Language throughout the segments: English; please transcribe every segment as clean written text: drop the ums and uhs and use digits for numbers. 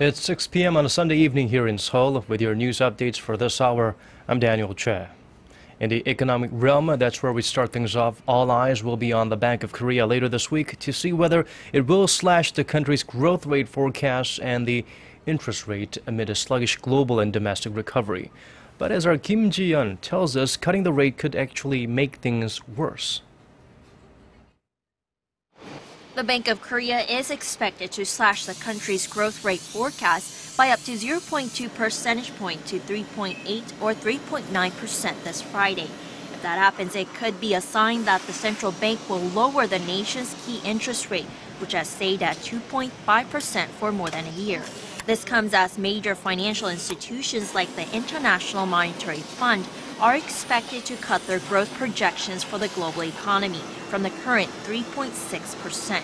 It's 6 p.m. on a Sunday evening here in Seoul. With your news updates for this hour, I'm Daniel Che. In the economic realm, that's where we start things off. All eyes will be on the Bank of Korea later this week to see whether it will slash the country's growth rate forecasts and the interest rate amid a sluggish global and domestic recovery. But as our Kim Ji-yeon tells us, cutting the rate could actually make things worse. The Bank of Korea is expected to slash the country's growth rate forecast by up to 0.2 percentage point to 3.8 or 3.9% this Friday. If that happens, it could be a sign that the central bank will lower the nation's key interest rate, which has stayed at 2.5% for more than a year. This comes as major financial institutions like the International Monetary Fund are expected to cut their growth projections for the global economy from the current 3.6%.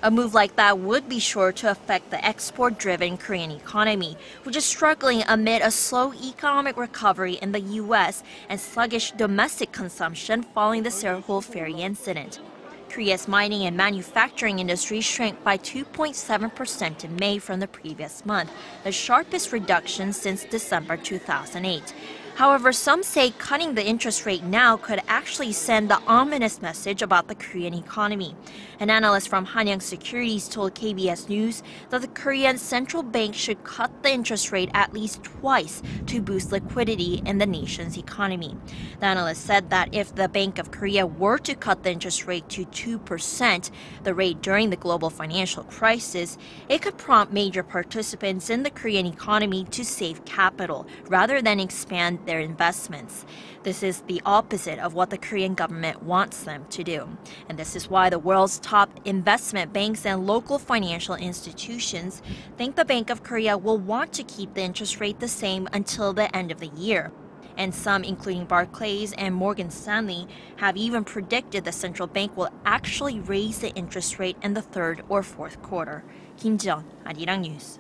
A move like that would be sure to affect the export-driven Korean economy, which is struggling amid a slow economic recovery in the U.S. and sluggish domestic consumption following the Seoul ferry incident. Korea's mining and manufacturing industry shrank by 2.7% in May from the previous month, the sharpest reduction since December 2008. However, some say cutting the interest rate now could actually send the ominous message about the Korean economy. An analyst from Hanyang Securities told KBS News that the Korean central bank should cut the interest rate at least twice to boost liquidity in the nation's economy. The analyst said that if the Bank of Korea were to cut the interest rate to 2%, the rate during the global financial crisis, it could prompt major participants in the Korean economy to save capital rather than expand their investments. This is the opposite of what the Korean government wants them to do. And this is why the world's top investment banks and local financial institutions think the Bank of Korea will want to keep the interest rate the same until the end of the year. And some, including Barclays and Morgan Stanley, have even predicted the central bank will actually raise the interest rate in the third or fourth quarter. Kim Ji-yeon, Arirang News.